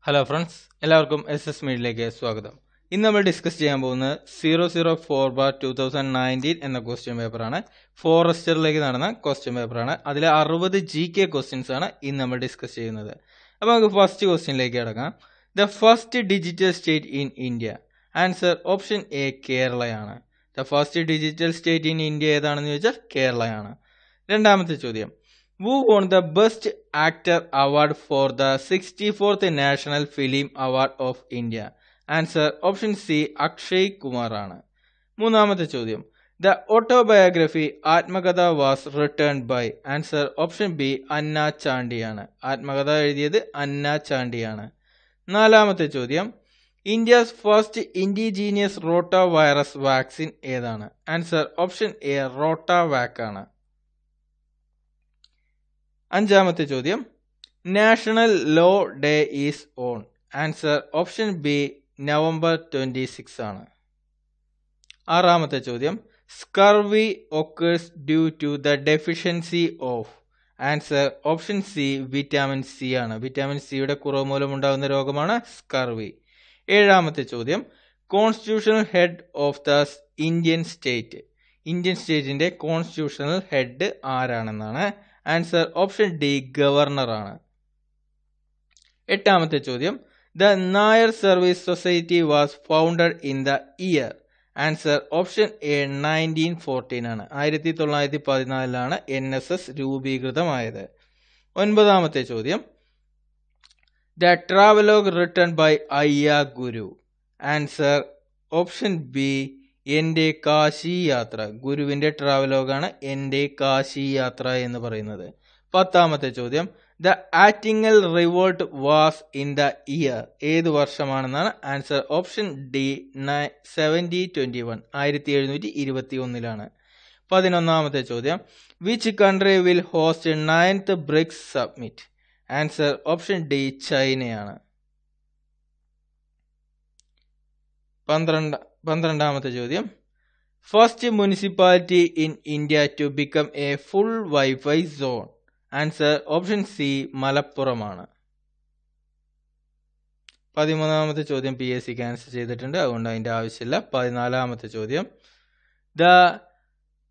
Hello friends, എല്ലാവർക്കും SS മീഡിയയിലേക്ക് സ്വാഗതം. ഇന്ന് നമ്മൾ ഡിസ്കസ് ചെയ്യാൻ പോകുന്നത് 004/2019 എന്ന ക്വസ്റ്റ്യൻ പേപ്പറാണ്. ഫോറസ്റ്ററിലേക്ക് നടന്ന ക്വസ്റ്റ്യൻ പേപ്പറാണ്. അതിലെ 60 GK ക്വസ്റ്റ്യൻസ് ആണ് ഇന്ന് നമ്മൾ ഡിസ്കസ് ചെയ്യുന്നത്. അപ്പോൾ നമുക്ക് ഫസ്റ്റ് ക്വസ്റ്റ്യനിലേക്ക് കിടക്കാം. The first digital state in India. Answer option A കേരളയാണ്. The first digital state in India ഏതാണെന്ന് ചോദിച്ചാൽ കേരളയാണ്. രണ്ടാമത്തെ ചോദ്യം, who won the Best Actor Award for the 64th National Film Award of India? Answer option C Akshay Kumar ആണ്. മൂന്നാമത്തെ ചോദ്യം, the autobiography ആത്മകഥ was written by. Answer option B അന്ന ചാണ്ടിയാണ്. ആത്മകഥ എഴുതിയത് അന്ന ചാണ്ടിയാണ്. നാലാമത്തെ ചോദ്യം, India's first indigenous rota virus vaccine ഏതാണ്? Answer option A Rotavac ആണ്. അഞ്ചാമത്തെ ചോദ്യം, national law day is on. Answer option B November 26 ആണ്. ആറാമത്തെ ചോദ്യം, scurvy occurs due to the deficiency of. Answer option C vitamin C ആണ്. Vitamin സിയുടെ കുറവ് മൂലം ഉണ്ടാകുന്ന രോഗമാണ് സ്കർവി. ഏഴാമത്തെ ചോദ്യം, constitutional head of the Indian state. Indian സ്റ്റേറ്റിന്റെ കോൺസ്റ്റിറ്റ്യൂഷണൽ ഹെഡ് ആരാണെന്നാണ്. ആൻസർ ഓപ്ഷൻ ഡി ഗവർണർ ആണ്. എട്ടാമത്തെ ചോദ്യം, the Nair service society was founded in the year. Answer option A 1914 ആണ്. 1914 NSS രൂപീകൃതമായത്. ഒൻപതാമത്തെ ചോദ്യം, ദ ട്രാവലോഗ് റിട്ടൺ ബൈ അയ്യ ഗുരു. ആൻസർ ഓപ്ഷൻ ബി എൻ്റെ കാശി യാത്ര. ഗുരുവിന്റെ ട്രാവലോഗാണ് എൻ്റെ കാശി യാത്ര എന്ന് പറയുന്നത്. പത്താമത്തെ ചോദ്യം, the Attingal revolt was in the year. ഏത് വർഷമാണെന്നാണ്. Answer option D 1721. 1721. 11ാമത്തെ ചോദ്യം, which country will host 9th BRICS summit. Answer option D ചൈനയാണ്. 12ാമത്തെ ചോദ്യം, first municipality in India to become a full wifi zone. Answer option C മലപ്പുറമാണ്. 13ാമത്തെ ചോദ്യം PSC ക്യാൻസൽ ചെയ്തിട്ടുണ്ട്, അതുകൊണ്ട് അതിന്റെ ആവശ്യമില്ല. 14ാമത്തെ ചോദ്യം, the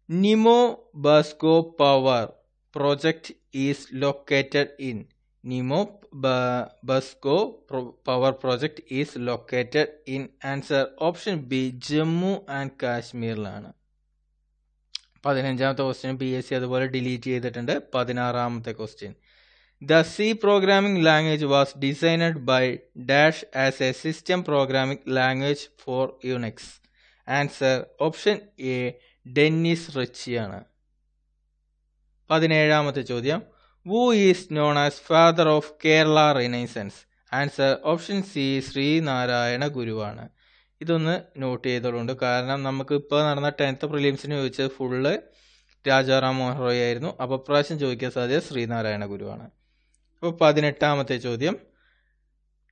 Nimoo Bazgo power project is located in. Nimoo Bazgo power project is located in. Answer option B Jammu and കാശ്മീരിലാണ്. 15ാമത്തെ ക്വസ്റ്റ്യൻ PSC അതുപോലെ ഡിലീറ്റ് ചെയ്തിട്ടുണ്ട്. 16ാമത്തെ question, the C programming language was designed by dash as a system programming language for Unix. Answer option A Dennis റിച്ചിയാണ്. 17ാമത്തെ ചോദ്യം, who is known as father of Kerala Renaissance. Answer option C Sree Narayana ഗുരുവാണ്. ഇതൊന്ന് not ചെയ്തോളുണ്ട്, കാരണം നമുക്ക് ഇപ്പോൾ നടന്ന 10th പ്രിലിംസിന് ചോദിച്ചത് ഫുള്ള് രാജാറാം മോഹൻ റോയ് ആയിരുന്നു. അപ്പോൾ പ്രാവശ്യം ചോദിക്കാൻ സാധ്യത ശ്രീനാരായണ ഗുരുവാണ്. അപ്പോൾ 18ാമത്തെ ചോദ്യം,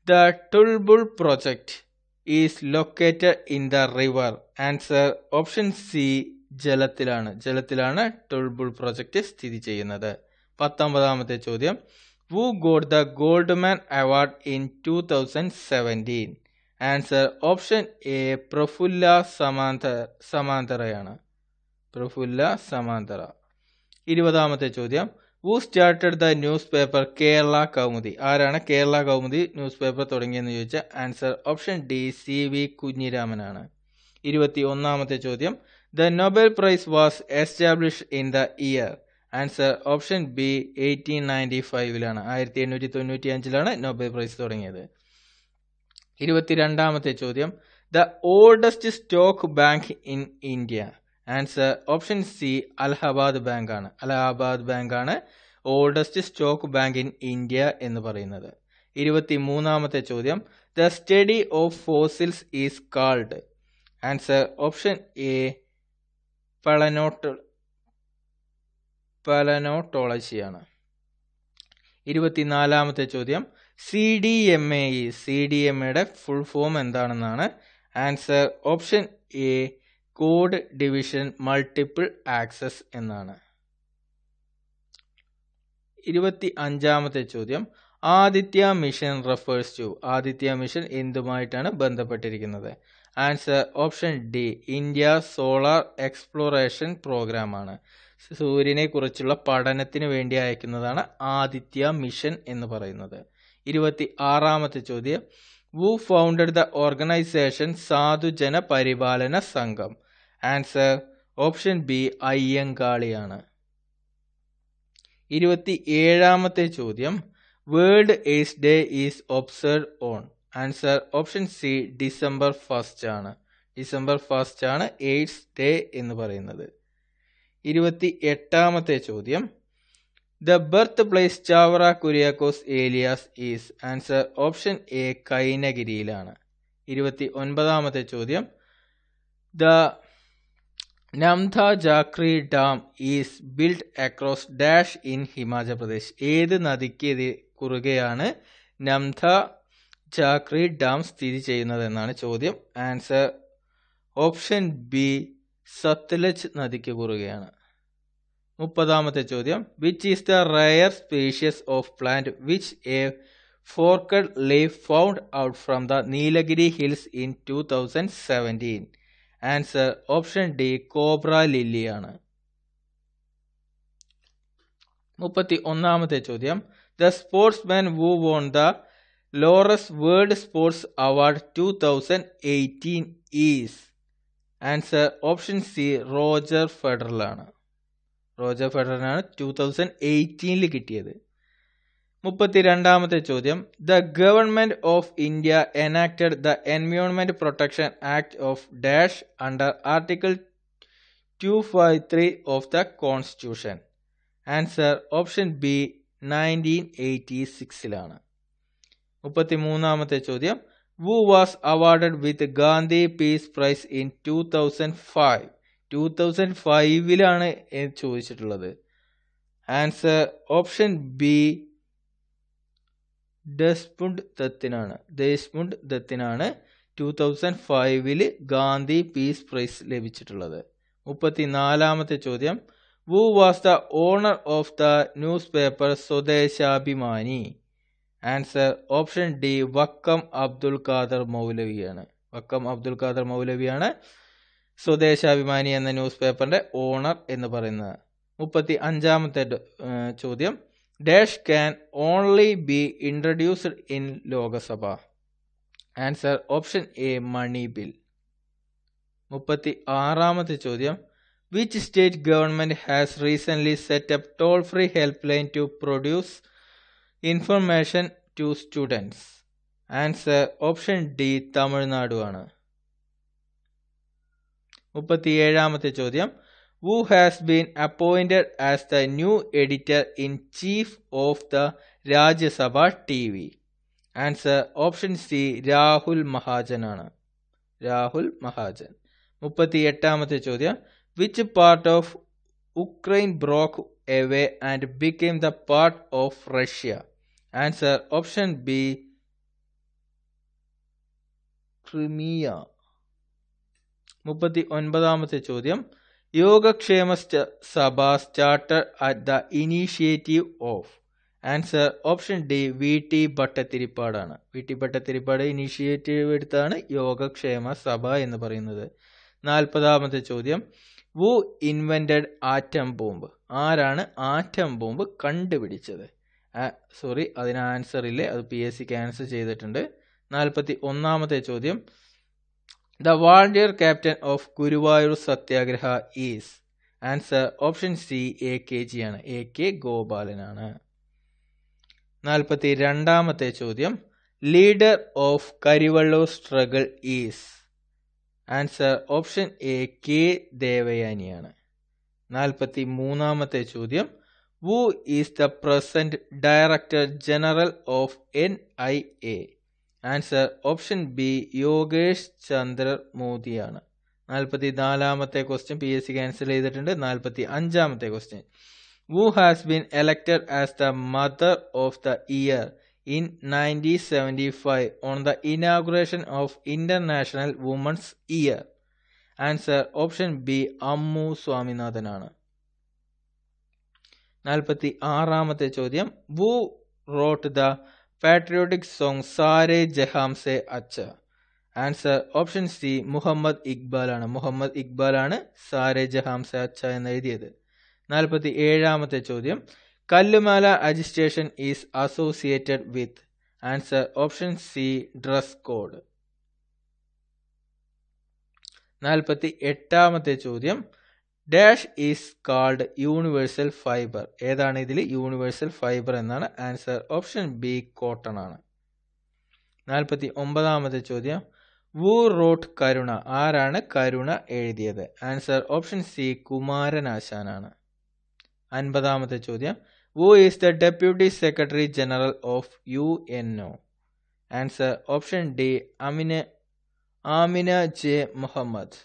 the Tulbul project is located in the river. Answer option C ജലത്തിലാണ് ടുൾബുൾ പ്രൊജക്ട് സ്ഥിതി ചെയ്യുന്നത്. 19ാമത്തെ ചോദ്യം, who got the Goldman Award in 2017. Answer option A Prafulla സമാന്തറയാണ്. പ്രഫുല്ല സമാന്തറ. 20ാമത്തെ ചോദ്യം, who started the newspaper Kerala Kaumudi. ആരാണ് കേരള കൗമുദി ന്യൂസ് പേപ്പർ തുടങ്ങിയെന്ന് ചോദിച്ചാൽ ആൻസർ ഓപ്ഷൻ ഡി CV കുഞ്ഞിരാമനാണ്. 21ാമത്തെ ചോദ്യം, the Nobel Prize was established in the year. Answer option B 1895. 1895 Nobel prize തുടങ്ങിയത്. 22ാമത്തെ ചോദ്യം, the oldest stock bank in India. Answer option C Allahabad bank ആണ് oldest stock bank in India എന്ന് പറയുന്നത്. 23ാമത്തെ ചോദ്യം, the study of fossils is called. Answer option A പലനോട്ടോളജിയാണ്. 24ാമത്തെ ചോദ്യം, CDMAയുടെ ഫുൾ ഫോം എന്താണെന്നാണ്. Answer option A code division multiple access എന്നാണ്. 25ാമത്തെ ചോദ്യം, Aditya mission refers to. Aditya mission എന്തുമായിട്ടാണ് ബന്ധപ്പെട്ടിരിക്കുന്നത്? Answer option D, India solar exploration programme ആണ്. സൂര്യനെ കുറിച്ചുള്ള പഠനത്തിന് വേണ്ടി അയക്കുന്നതാണ് ആദിത്യ മിഷൻ എന്ന് പറയുന്നത്. 26ാമത്തെ ചോദ്യം, who founded the organization Sadhujana Paripalana Sangham? Answer option B, അയ്യങ്കാളിയാണ്. 27ാമത്തെ ചോദ്യം, world AIDS day is observed on? Answer option C, December 1 ആണ്. ഡിസംബർ 1 ആണ് എയ്ഡ്സ് ഡേ എന്ന് പറയുന്നത്. 28ാമത്തെ ചോദ്യം, the birthplace Chavara Kuriakose Elias is? Answer option A, കൈനഗിരിയിലാണ്. 29ാമത്തെ ചോദ്യം, the Nathpa Jhakri dam is build across dash in Himachal Pradesh? ഏത് നദിക്ക് കുറുകെയാണ് നംഥ ജാക്രി ഡാം സ്ഥിതി ചെയ്യുന്നത് എന്നാണ് ചോദ്യം. ആൻസർ ഓപ്ഷൻ ബി, സത്ലജ് നദിക്ക് കുറുകെയാണ്. 30ാമത്തെ ചോദ്യം, which is the rare species of plant which a forked leaf found out from the Nilgiri hills in 2017? Answer option D, cobra ലില്ലിയാണ്. 31ാമത്തെ ചോദ്യം, the sportsman who won the Laureus world sports award 2018 is? Answer option C, Roger ഫെഡറലാണ്. Roger ഫെഡറലാണ് 2018 കിട്ടിയത്. 32ാമത്തെ ചോദ്യം, the government of India enacted the environment protection act of dash under article 253 of the constitution? Answer option B, 1986ലാണ്. 33ാമത്തെ ചോദ്യം, who was awarded with Gandhi peace prize in 2005? 2005ലാണ് ചോദിച്ചിട്ടുള്ളത്. ആൻസർ ഓപ്ഷൻ ബി, ദേശ്മുഖ് ദത്തിനാണ് 2005 ഗാന്ധി പീസ് പ്രൈസ് ലഭിച്ചിട്ടുള്ളത്. 34ാമത്തെ ചോദ്യം, who was the owner of the newspaper Swadeshabhimani? Answer option D, Vakkom Abdul Khader മൗലവിയാണ്. വക്കം അബ്ദുൽ ഖാദർ മൗലവിയാണ് സ്വദേശാഭിമാനി എന്ന ന്യൂസ് പേപ്പറിന്റെ ഓണർ എന്ന് പറയുന്നത്. 35ാമത്തെ ചോദ്യം, dash can only be introduced in Lok Sabha? Answer option A, money bill. 36ാമത്തെ ചോദ്യം, which state government has recent set up toll free helpline to produce information to students? Answer option D, Tamil Nadu ആണ്. 37ാമത്തെ ചോദ്യം, who has been appointed as the new editor-in-chief of the Rajya Sabha TV? Answer option C, Rahul Mahajan ആണ്. രാഹുൽ മഹാജൻ. 38ാമത്തെ ചോദ്യം, which part of Ukraine broke away and became the part of Russia? Answer option B, Crimea. 39ാമത്തെ ചോദ്യം, Yogakshema Sabha started at the initiative of? Answer option D, V T ഭട്ടതിരിപ്പാടാണ്. V T Bhattathiripad initiative എടുത്താണ് യോഗക്ഷേമ സഭ എന്ന് പറയുന്നത്. 40ാമത്തെ ചോദ്യം, who invented ആറ്റം ബോംബ്? ആരാണ് atom bomb കണ്ടുപിടിച്ചത്? സോറി, അതിന് ആൻസർ ഇല്ലേ, അത് PSC ക്യാൻസൽ ചെയ്തിട്ടുണ്ട്. 41ാമത്തെ ചോദ്യം, the volunteer captain of Guruvayur Satyagraha is? Answer option C, AKG ആണ്. AK ഗോപാലനാണ്. 42ാമത്തെ ചോദ്യം, leader of Karivellur struggle is? Answer option A, K ദേവയാനിയാണ്. 43ാമത്തെ ചോദ്യം, who is the present Director General of NIA? Answer option B, Yogesh Chandra മോദിയാണ്. 44ാമത്തെ ക്വസ്റ്റ്യൻ PSC ക്യാൻസൽ ചെയ്തിട്ടുണ്ട്. 45ാമത്തെ question, who has been elected as the Mother of the Year in 1975 on the inauguration of International Women's Year? Answer option B, Ammu സ്വാമിനാഥനാണ്. 46ാമത്തെ ചോദ്യം, who wrote the patriotic song Sare Jaham Se Acha? Answer option C Muhammad Iqbal ആണ്. മുഹമ്മദ് ഇക്ബാൽ ആണ് സാരെ ജഹാം സെ അച്ച എന്ന് എഴുതിയത്. 47ാമത്തെ ചോദ്യം, Kallumala agitation is associated with? Answer option C dress code. 48ാമത്തെ ചോദ്യം, dash is called universal fibre? ഏതാണ് ഇതിൽ യൂണിവേഴ്സൽ ഫൈബർ എന്നാണ്? ആൻസർ ഓപ്ഷൻ ബി കോട്ടൺ ആണ്. 49ാമത്തെ ചോദ്യം, വു റോട്ട് കരുണ? ആരാണ് കരുണ എഴുതിയത്? ആൻസർ ഓപ്ഷൻ സി കുമാരനാശാനാണ്. 50ാമത്തെ ചോദ്യം, who is the deputy secretary general of UNO? Answer option D Amina J Mohammed.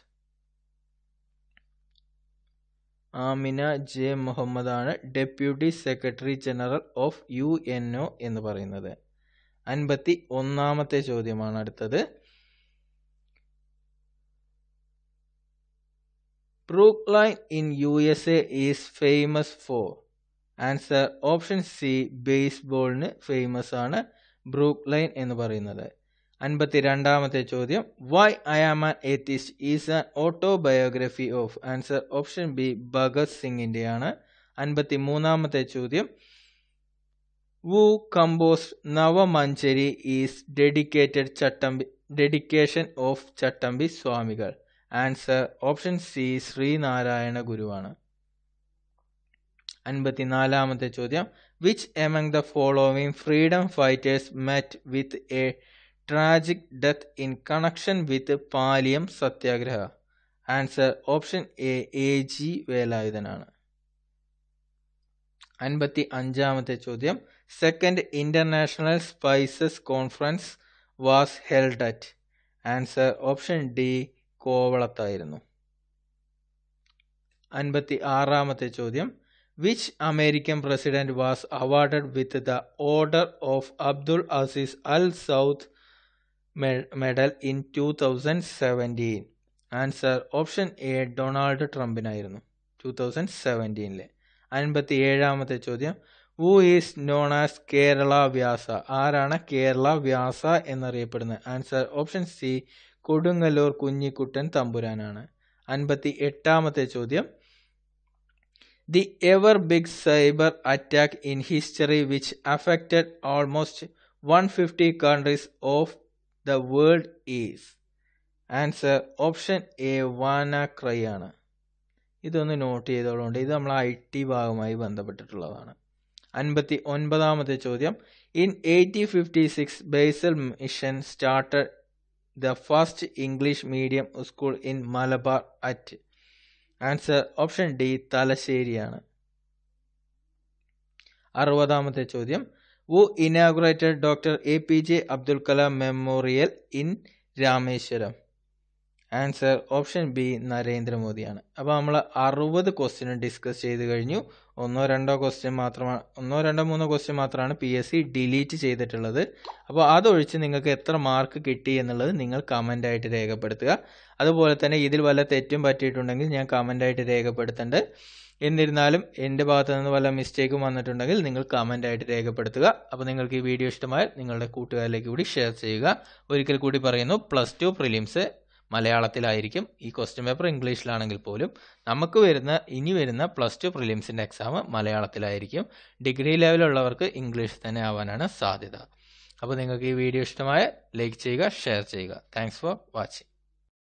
Amina J Mohammed ആണ് deputy secretary general of UNO എന്ന് പറയുന്നത്. 51ാമത്തെ ചോദ്യമാണ് അടുത്തത്. Brookline in USA is famous for? Answer option C ബേസ്ബോളിന് famous ആണ് Brookline എന്ന് പറയുന്നത്. 52ാമത്തെ ചോദ്യം, why I am an atheist is an autobiography of? Answer option B Bhagat സിംഗിൻ്റെയാണ്. 53ാമത്തെ ചോദ്യം, who compose Navamanjari is dedication of Chattampi Swamikal? Answer option C Sree Narayana ഗുരുവാണ്. 54ാമത്തെ ചോദ്യം, which among the following freedom fighters met with a tragic death in connection with Paliyam Satyagraha? Answer option AG വേലായുധനാണ്. 55ാമത്തെ ചോദ്യം, second international spices conference was held at? Answer option D കോവളത്തായിരുന്നു. 56ാമത്തെ ചോദ്യം, which American president was awarded with the order of Abdul Aziz Al Saud medal in 2017? Answer option A Donald ട്രംപിനായിരുന്നു 2017. 57ാമത്തെ ചോദ്യം, who is known as Kerala Vyasa? ആരാണ് കേരള വ്യാസ എന്നറിയപ്പെടുന്നത്? Answer option C Kodungallur Kunjikuttan തമ്പുരാനാണ്. 58ാമത്തെ ചോദ്യം, the ever big cyber attack in history which affected almost 150 countries of the world is? Answer option A WannaCry ആണ്. ഇതൊന്ന് നോട്ട് ചെയ്തോളുണ്ട്, ഇത് നമ്മൾ IT ഭാഗവുമായി ബന്ധപ്പെട്ടിട്ടുള്ളതാണ്. 59ാമത്തെ ചോദ്യം, in 1856 Basel mission started the first English medium school in Malabar at? Answer option D തലശ്ശേരിയാണ്. 60ാമത്തെ ചോദ്യം, who inaugurated Dr. APJ Abdul Kalam Memorial in Rameswaram? Answer option B നരേന്ദ്രമോദിയാണ്. അപ്പോൾ നമ്മൾ 60 ക്വസ്റ്റ്യൻ ഡിസ്കസ് ചെയ്ത് കഴിഞ്ഞു. 1-2 ക്വസ്റ്റ്യൻ മാത്രമാണ് PSC ഡിലീറ്റ് ചെയ്തിട്ടുള്ളത്. അപ്പോൾ അതൊഴിച്ച് നിങ്ങൾക്ക് എത്ര മാർക്ക് കിട്ടി എന്നുള്ളത് നിങ്ങൾ കമൻ്റായിട്ട് രേഖപ്പെടുത്തുക. അതുപോലെ തന്നെ ഇതിൽ വല്ല തെറ്റും പറ്റിയിട്ടുണ്ടെങ്കിൽ ഞാൻ കമൻ്റായിട്ട് രേഖപ്പെടുത്തേണ്ടത്. എന്നിരുന്നാലും എൻ്റെ ഭാഗത്തു നിന്ന് വല്ല മിസ്റ്റേക്കും വന്നിട്ടുണ്ടെങ്കിൽ നിങ്ങൾ കമൻ്റായിട്ട് രേഖപ്പെടുത്തുക. അപ്പോൾ നിങ്ങൾക്ക് ഈ വീഡിയോ ഇഷ്ടമായാൽ നിങ്ങളുടെ കൂട്ടുകാരിലേക്ക് കൂടി ഷെയർ ചെയ്യുക. ഒരിക്കൽ കൂടി പറയുന്നു, +2 പ്രിലിംസ് മലയാളത്തിലായിരിക്കും. ഈ ക്വസ്റ്റ്യൻ പേപ്പർ ഇംഗ്ലീഷിലാണെങ്കിൽ പോലും നമുക്ക് ഇനി വരുന്ന +2 പ്രിലിംസിൻ്റെ എക്സാം മലയാളത്തിലായിരിക്കും. ഡിഗ്രി ലെവലുള്ളവർക്ക് ഇംഗ്ലീഷ് തന്നെ ആവാനാണ് സാധ്യത. അപ്പോൾ നിങ്ങൾക്ക് ഈ വീഡിയോ ഇഷ്ടമായ ലൈക്ക് ചെയ്യുക, ഷെയർ ചെയ്യുക. Thanks for watching.